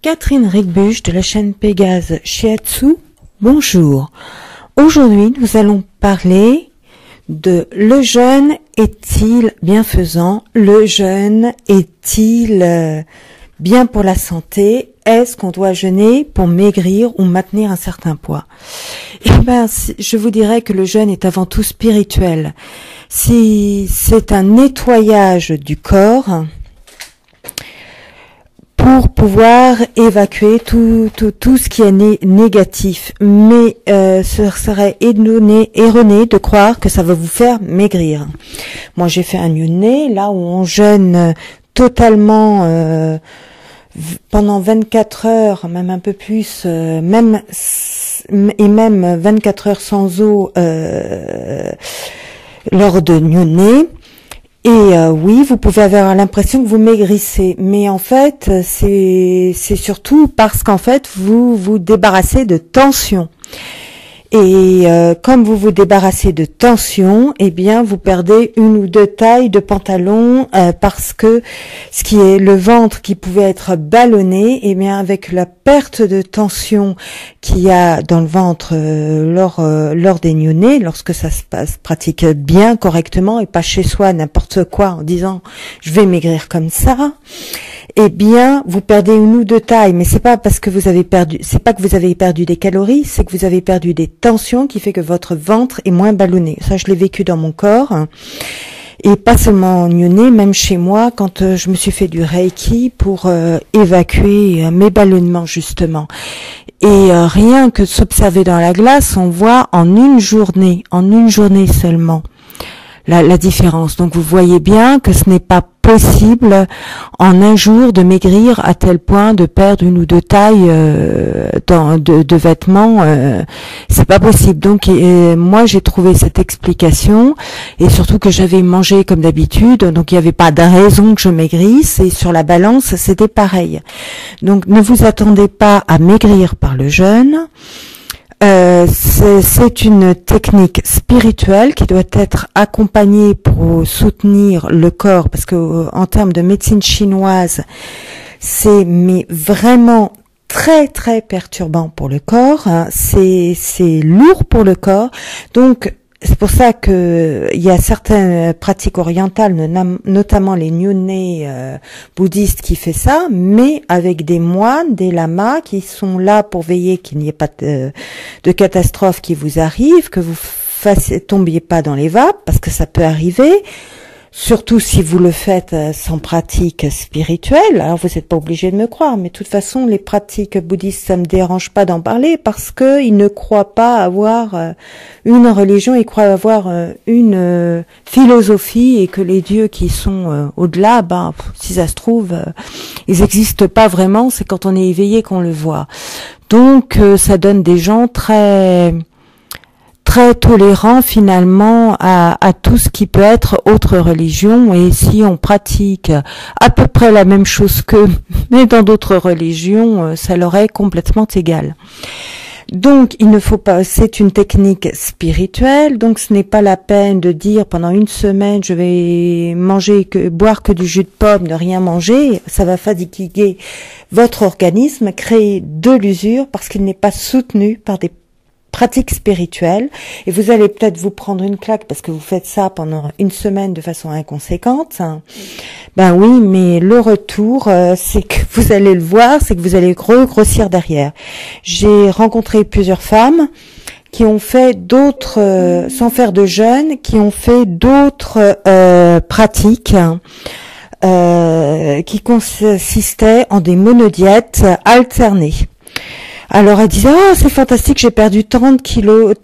Catherine Rigbusch de la chaîne Pégase Shiatsu. Bonjour. Aujourd'hui, nous allons parler de le jeûne est-il bienfaisant? Le jeûne est-il bien pour la santé? Est-ce qu'on doit jeûner pour maigrir ou maintenir un certain poids? Eh ben, je vous dirais que le jeûne est avant tout spirituel. Si c'est un nettoyage du corps pour pouvoir évacuer tout ce qui est négatif. Mais ce serait erroné de croire que ça va vous faire maigrir. Moi, j'ai fait un yoni, là où on jeûne totalement pendant 24 heures, même un peu plus, même 24 heures sans eau lors de yoni. Et oui, vous pouvez avoir l'impression que vous maigrissez, mais en fait, c'est surtout parce qu'en fait, vous vous débarrassez de tension. Et comme vous vous débarrassez de tension, eh bien, vous perdez une ou deux tailles de pantalon parce que ce qui est le ventre qui pouvait être ballonné, eh bien, avec la perte de tension qu'il y a dans le ventre lors des yoni, lorsque ça se pratique bien, correctement, et pas chez soi n'importe quoi en disant je vais maigrir comme ça, eh bien, vous perdez une ou deux tailles, mais c'est pas parce que vous avez perdu, c'est pas que vous avez perdu des calories, c'est que vous avez perdu des tensions qui fait que votre ventre est moins ballonné. Ça, je l'ai vécu dans mon corps. Et pas seulement en yoni, même chez moi, quand je me suis fait du Reiki pour évacuer mes ballonnements, justement. Et rien que de s'observer dans la glace, on voit en une journée seulement, la différence. Donc vous voyez bien que ce n'est pas possible en un jour de maigrir à tel point de perdre une ou deux tailles de vêtements, c'est pas possible. Donc moi j'ai trouvé cette explication, et surtout que j'avais mangé comme d'habitude, donc il n'y avait pas de raison que je maigrisse, et sur la balance c'était pareil. Donc ne vous attendez pas à maigrir par le jeûne. C'est une technique spirituelle qui doit être accompagnée pour soutenir le corps, parce que en termes de médecine chinoise, c'est vraiment très très perturbant pour le corps, hein. C'est lourd pour le corps. Donc c'est pour ça que il y a certaines pratiques orientales, notamment les yoni bouddhistes, qui fait ça, mais avec des moines, des lamas qui sont là pour veiller qu'il n'y ait pas de catastrophe qui vous arrive, que vous tombiez pas dans les vapes, parce que ça peut arriver. Surtout si vous le faites sans pratique spirituelle. Alors vous n'êtes pas obligé de me croire, mais de toute façon les pratiques bouddhistes, ça me dérange pas d'en parler, parce que ils ne croient pas avoir une religion, ils croient avoir une philosophie, et que les dieux qui sont au-delà, si ça se trouve, ils n'existent pas vraiment. C'est quand on est éveillé qu'on le voit. Donc ça donne des gens très tolérant finalement à tout ce qui peut être autre religion. Et si on pratique à peu près la même chose qu'eux, mais dans d'autres religions, ça leur est complètement égal. Donc il ne faut pas, c'est une technique spirituelle, donc ce n'est pas la peine de dire pendant une semaine je vais boire que du jus de pomme, ne rien manger. Ça va fatiguer votre organisme, créer de l'usure, parce qu'il n'est pas soutenu par des pratique spirituelle, et vous allez peut-être vous prendre une claque parce que vous faites ça pendant une semaine de façon inconséquente. Ben oui, mais le retour, c'est que vous allez le voir, c'est que vous allez grossir derrière. J'ai rencontré plusieurs femmes qui ont fait d'autres, sans faire de jeûne, qui ont fait d'autres pratiques qui consistaient en des monodiètes alternées. Alors elle disait c'est fantastique, j'ai perdu tant de kilos,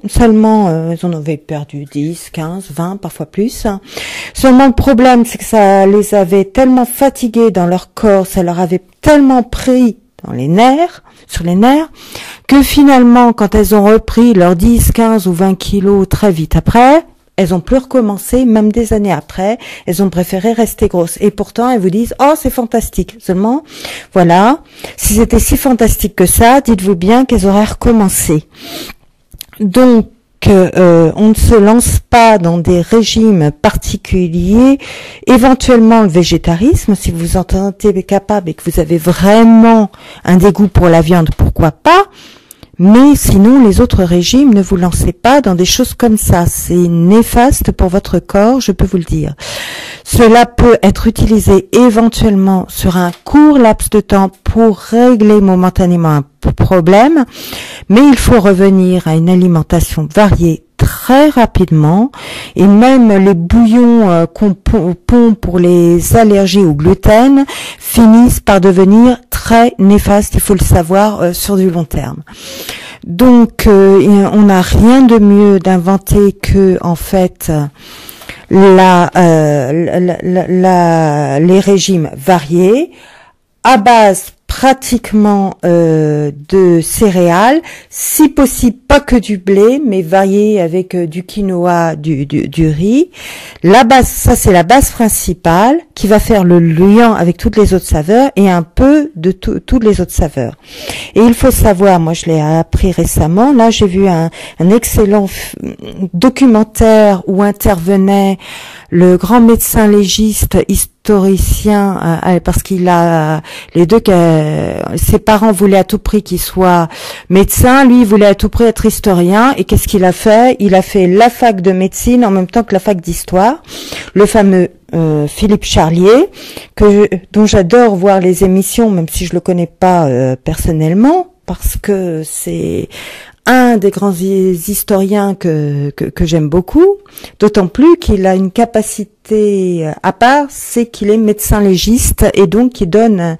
seulement elles en avaient perdu 10, 15, 20, parfois plus. Seulement le problème, c'est que ça les avait tellement fatiguées dans leur corps, ça leur avait tellement pris sur les nerfs, que finalement quand elles ont repris leurs 10, 15 ou 20 kilos très vite après, elles ont plus recommencé, même des années après, elles ont préféré rester grosses. Et pourtant, elles vous disent, c'est fantastique. Seulement, voilà, si c'était si fantastique que ça, dites-vous bien qu'elles auraient recommencé. Donc, on ne se lance pas dans des régimes particuliers, éventuellement le végétarisme, si vous vous en sentez capable et que vous avez vraiment un dégoût pour la viande, pourquoi pas. Mais sinon, les autres régimes, ne vous lancez pas dans des choses comme ça. C'est néfaste pour votre corps, je peux vous le dire. Cela peut être utilisé éventuellement sur un court laps de temps pour régler momentanément un problème, mais il faut revenir à une alimentation variée très rapidement, et même les bouillons qu'on pond pour les allergies au gluten finissent par devenir très néfastes, il faut le savoir, sur du long terme. Donc on n'a rien de mieux d'inventer que en fait les régimes variés à base pratiquement de céréales, si possible pas que du blé, mais varié avec du quinoa, du riz. La base, ça c'est la base principale qui va faire le lien avec toutes les autres saveurs et un peu de toutes les autres saveurs. Et il faut savoir, moi je l'ai appris récemment, là j'ai vu un excellent documentaire où intervenait le grand médecin légiste historien, parce qu'il a les deux, ses parents voulaient à tout prix qu'il soit médecin, lui il voulait à tout prix être historien, et qu'est-ce qu'il a fait? Il a fait la fac de médecine en même temps que la fac d'histoire, le fameux Philippe Charlier, dont j'adore voir les émissions, même si je le connais pas personnellement, parce que c'est un des grands historiens que j'aime beaucoup, d'autant plus qu'il a une capacité à part, c'est qu'il est médecin légiste et donc qui donne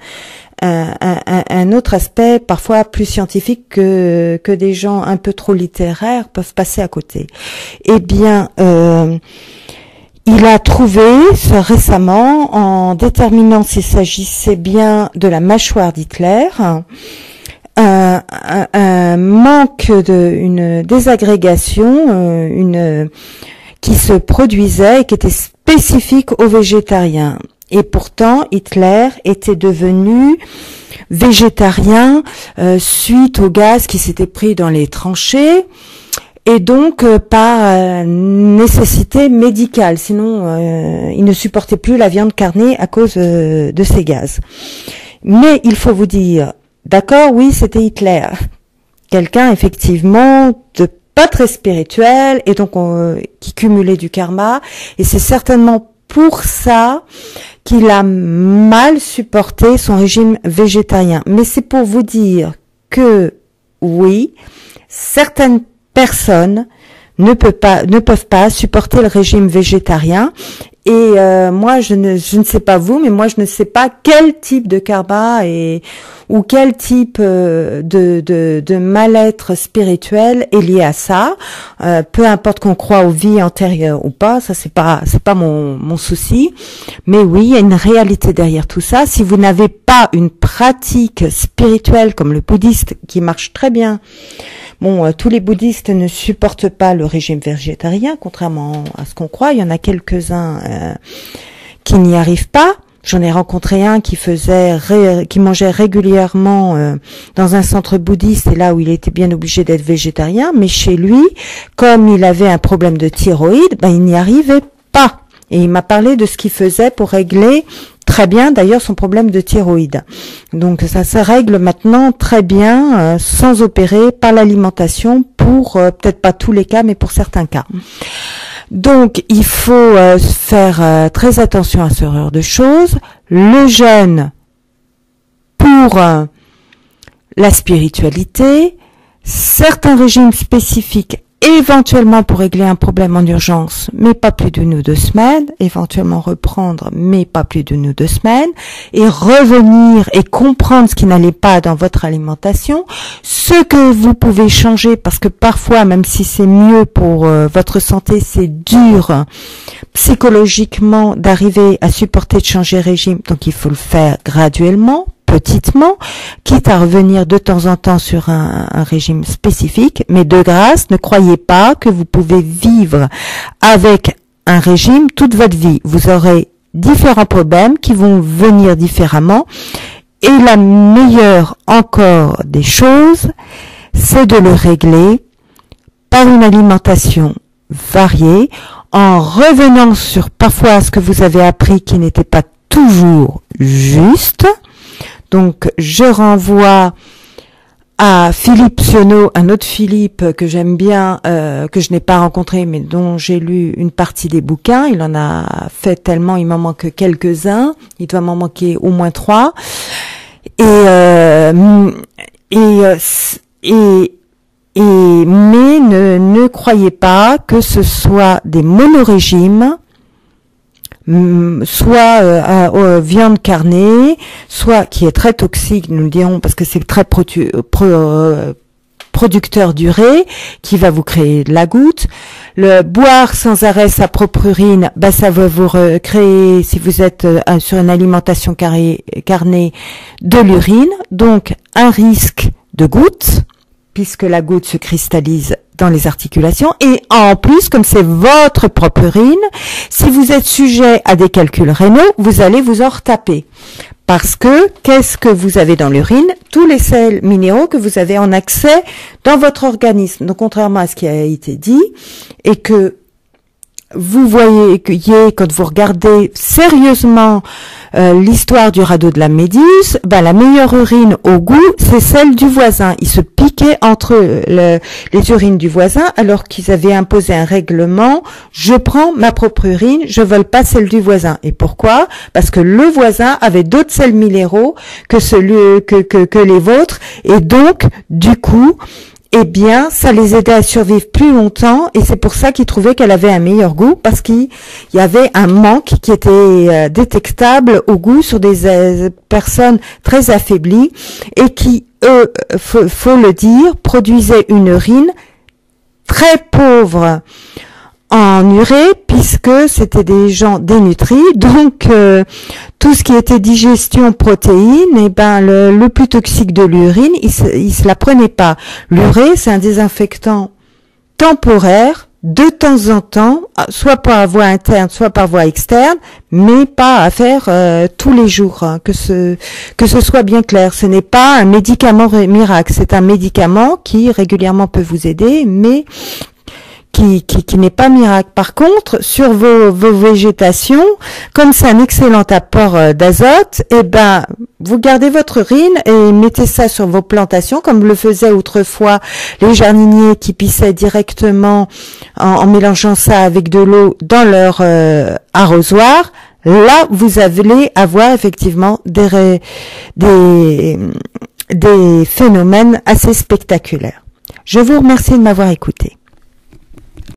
un autre aspect parfois plus scientifique que des gens un peu trop littéraires peuvent passer à côté. Eh bien, il a trouvé récemment, en déterminant s'il s'agissait bien de la mâchoire d'Hitler, un manque une désagrégation, qui se produisait et qui était spécifique aux végétariens. Et pourtant, Hitler était devenu végétarien suite au gaz qui s'était pris dans les tranchées, et donc par nécessité médicale. Sinon, il ne supportait plus la viande carnée à cause de ces gaz. Mais il faut vous dire, d'accord, oui, c'était Hitler. Quelqu'un, effectivement, de pas très spirituel, et donc qui cumulait du karma. Et c'est certainement pour ça qu'il a mal supporté son régime végétarien. Mais c'est pour vous dire que, oui, certaines personnes ne peuvent pas supporter le régime végétarien. Et moi, je ne sais pas vous, mais moi, je ne sais pas quel type de karma ou quel type de mal-être spirituel est lié à ça. Peu importe qu'on croit aux vies antérieures ou pas, ça c'est pas mon souci. Mais oui, il y a une réalité derrière tout ça. Si vous n'avez pas une pratique spirituelle comme le bouddhiste qui marche très bien. Bon, tous les bouddhistes ne supportent pas le régime végétarien, contrairement à ce qu'on croit. Il y en a quelques-uns qui n'y arrivent pas. J'en ai rencontré un qui mangeait régulièrement dans un centre bouddhiste, et là où il était bien obligé d'être végétarien. Mais chez lui, comme il avait un problème de thyroïde, il n'y arrivait pas. Et il m'a parlé de ce qu'il faisait pour régler très bien, d'ailleurs, son problème de thyroïde. Donc ça se règle maintenant très bien, sans opérer, par l'alimentation, pour peut-être pas tous les cas, mais pour certains cas. Donc il faut faire très attention à ce genre de choses. Le jeûne pour la spiritualité, certains régimes spécifiques éventuellement pour régler un problème en urgence, mais pas plus d'1 ou 2 semaines, éventuellement reprendre, mais pas plus d'1 ou 2 semaines, et revenir et comprendre ce qui n'allait pas dans votre alimentation, ce que vous pouvez changer, parce que parfois, même si c'est mieux pour votre santé, c'est dur psychologiquement d'arriver à supporter de changer régime, donc il faut le faire graduellement, petitement, quitte à revenir de temps en temps sur un régime spécifique, mais de grâce, ne croyez pas que vous pouvez vivre avec un régime toute votre vie. Vous aurez différents problèmes qui vont venir différemment, et la meilleure encore des choses, c'est de le régler par une alimentation variée, en revenant sur parfois ce que vous avez appris qui n'était pas toujours juste. Donc, je renvoie à Philippe Sionneau, un autre Philippe que j'aime bien, que je n'ai pas rencontré, mais dont j'ai lu une partie des bouquins. Il en a fait tellement, il m'en manque quelques-uns. Il doit m'en manquer au moins 3. Mais ne croyez pas que ce soit des monorégimes, soit viande carnée, soit qui est très toxique, nous le dirons, parce que c'est très producteur d'urée, qui va vous créer de la goutte. Le boire sans arrêt sa propre urine, ça va vous créer, si vous êtes sur une alimentation carnée, de l'urine, donc un risque de goutte, puisque la goutte se cristallise dans les articulations, et en plus, comme c'est votre propre urine, si vous êtes sujet à des calculs rénaux, vous allez vous en retaper. Parce que, qu'est-ce que vous avez dans l'urine? Tous les sels minéraux que vous avez en accès dans votre organisme. Donc, contrairement à ce qui a été dit, et que vous voyez, quand vous regardez sérieusement l'histoire du radeau de la Méduse, la meilleure urine au goût, c'est celle du voisin. Ils se piquaient entre les urines du voisin, alors qu'ils avaient imposé un règlement. Je prends ma propre urine, je vole pas celle du voisin. Et pourquoi? Parce que le voisin avait d'autres sels minéraux que les vôtres, et donc, du coup, ça les aidait à survivre plus longtemps, et c'est pour ça qu'ils trouvaient qu'elle avait un meilleur goût, parce qu'il y avait un manque qui était détectable au goût sur des personnes très affaiblies, et qui, faut le dire, produisaient une urine très pauvre en urée, puisque c'était des gens dénutris, donc tout ce qui était digestion protéines, le plus toxique de l'urine, il se la prenait pas. L'urée, c'est un désinfectant temporaire, de temps en temps, soit par voie interne, soit par voie externe, mais pas à faire tous les jours, hein, que ce soit bien clair. Ce n'est pas un médicament miracle, c'est un médicament qui régulièrement peut vous aider, mais qui n'est pas miracle. Par contre, sur vos végétations, comme c'est un excellent apport d'azote, vous gardez votre urine et mettez ça sur vos plantations, comme le faisaient autrefois les jardiniers qui pissaient directement en mélangeant ça avec de l'eau dans leur arrosoir. Là, vous allez avoir effectivement des phénomènes assez spectaculaires. Je vous remercie de m'avoir écouté.